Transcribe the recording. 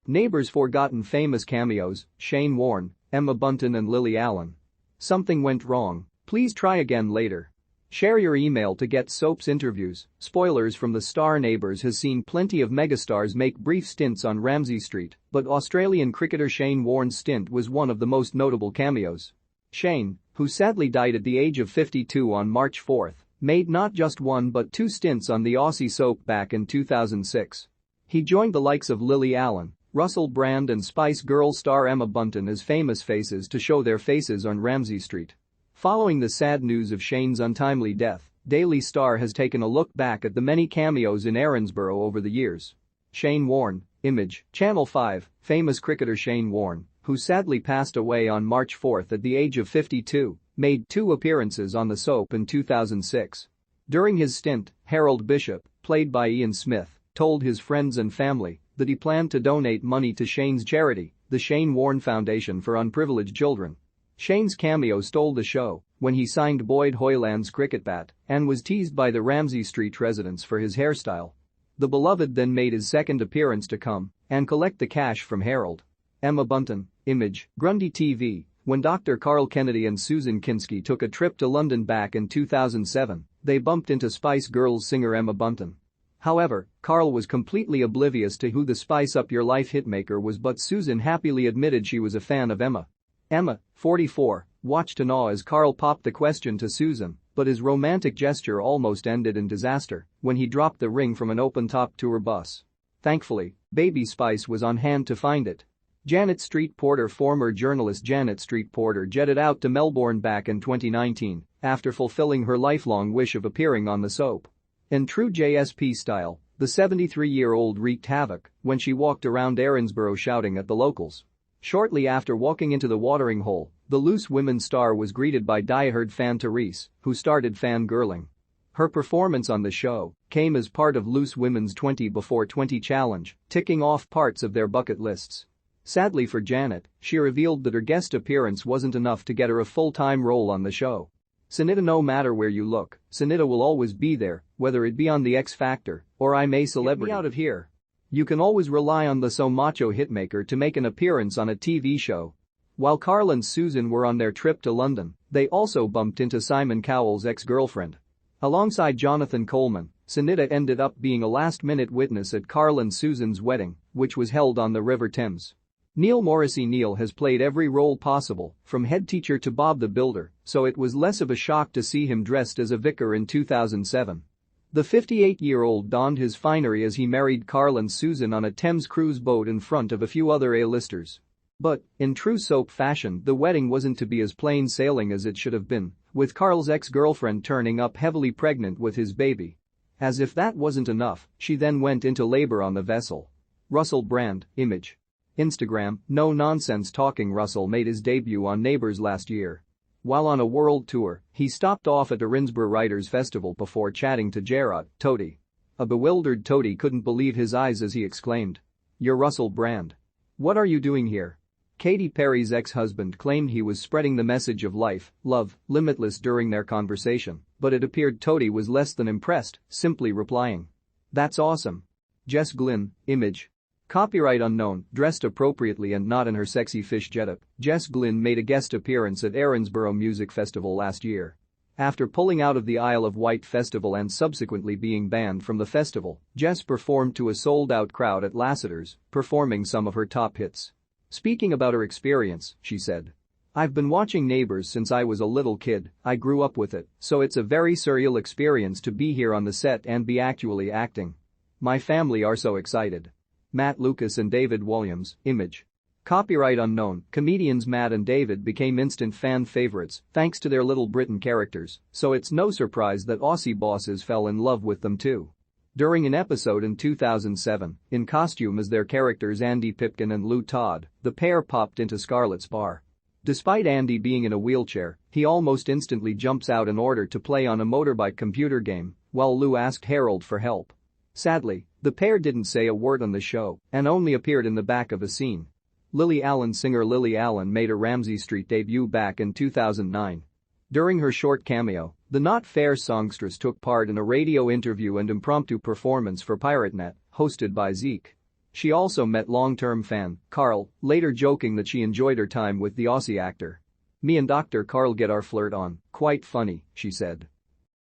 Neighbours forgotten famous cameos, Shane Warne, Emma Bunton and Lily Allen. Something went wrong, please try again later. Share your email to get soap's interviews. Spoilers from the star Neighbours has seen plenty of megastars make brief stints on Ramsay Street, but Australian cricketer Shane Warne's stint was one of the most notable cameos. Shane, who sadly died at the age of 52 on March 4, made not just one but two stints on the Aussie soap back in 2006. He joined the likes of Lily Allen, Russell Brand and Spice Girls star Emma Bunton as famous faces to show their faces on Ramsay Street. Following the sad news of Shane's untimely death, Daily Star has taken a look back at the many cameos in Erinsborough over the years. Shane Warne, Image, Channel 5, famous cricketer Shane Warne, who sadly passed away on March 4 at the age of 52, made two appearances on the soap in 2006. During his stint, Harold Bishop, played by Ian Smith, told his friends and family that he planned to donate money to Shane's charity, the Shane Warne Foundation for Unprivileged Children. Shane's cameo stole the show when he signed Boyd Hoyland's cricket bat and was teased by the Ramsay Street residents for his hairstyle. The beloved then made his second appearance to come and collect the cash from Harold. Emma Bunton, Image, Grundy TV. When Dr. Carl Kennedy and Susan Kinski took a trip to London back in 2007, they bumped into Spice Girls singer Emma Bunton. However, Carl was completely oblivious to who the Spice Up Your Life hitmaker was, but Susan happily admitted she was a fan of Emma. Emma, 44, watched in awe as Carl popped the question to Susan, but his romantic gesture almost ended in disaster when he dropped the ring from an open-top tour bus. Thankfully, baby Spice was on hand to find it. Janet Street Porter. Former journalist Janet Street Porter jetted out to Melbourne back in 2019 after fulfilling her lifelong wish of appearing on the soap. In true JSP style, the 73-year-old wreaked havoc when she walked around Erinsborough shouting at the locals. Shortly after walking into the watering hole, the Loose Women star was greeted by diehard fan Therese, who started fangirling. Her performance on the show came as part of Loose Women's 20 Before 20 challenge, ticking off parts of their bucket lists. Sadly for Janet, she revealed that her guest appearance wasn't enough to get her a full-time role on the show. Sanita: no matter where you look, Sanita will always be there, whether it be on The X Factor or I'm a Celebrity. Get me out of here. You can always rely on the so macho hitmaker to make an appearance on a TV show. While Carl and Susan were on their trip to London, they also bumped into Simon Cowell's ex-girlfriend. Alongside Jonathan Coleman, Sanita ended up being a last-minute witness at Carl and Susan's wedding, which was held on the River Thames. Neil Morrissey. Neil has played every role possible, from head teacher to Bob the Builder, so it was less of a shock to see him dressed as a vicar in 2007. The 58-year-old donned his finery as he married Carl and Susan on a Thames cruise boat in front of a few other A-listers. But, in true soap fashion, the wedding wasn't to be as plain sailing as it should have been, with Carl's ex-girlfriend turning up heavily pregnant with his baby. As if that wasn't enough, she then went into labor on the vessel. Russell Brand, Image. Instagram. No nonsense talking. Russell made his debut on Neighbours last year. While on a world tour, he stopped off at Erinsborough Writers' Festival before chatting to Gerard Toady. A bewildered Toady couldn't believe his eyes as he exclaimed, "You're Russell Brand. What are you doing here?" Katy Perry's ex-husband claimed he was spreading the message of life, love, limitless during their conversation, but it appeared Toady was less than impressed, simply replying, "That's awesome." Jess Glynn, Image. Copyright unknown. Dressed appropriately and not in her sexy fish getup, Jess Glynn made a guest appearance at Erinsborough Music Festival last year. After pulling out of the Isle of Wight festival and subsequently being banned from the festival, Jess performed to a sold-out crowd at Lassiter's, performing some of her top hits. Speaking about her experience, she said, "I've been watching Neighbours since I was a little kid. I grew up with it, so it's a very surreal experience to be here on the set and be actually acting. My family are so excited." Matt Lucas and David Williams, Image. Copyright unknown. Comedians Matt and David became instant fan favorites thanks to their Little Britain characters, so it's no surprise that Aussie bosses fell in love with them too. During an episode in 2007, in costume as their characters Andy Pipkin and Lou Todd, the pair popped into Scarlett's bar. Despite Andy being in a wheelchair, he almost instantly jumps out in order to play on a motorbike computer game, while Lou asked Harold for help. Sadly, the pair didn't say a word on the show and only appeared in the back of a scene. Lily Allen. Singer Lily Allen made her Ramsay Street debut back in 2009. During her short cameo, the Not Fair songstress took part in a radio interview and impromptu performance for PirateNet, hosted by Zeke. She also met long-term fan Carl, later joking that she enjoyed her time with the Aussie actor. "Me and Dr. Carl get our flirt on, quite funny," she said.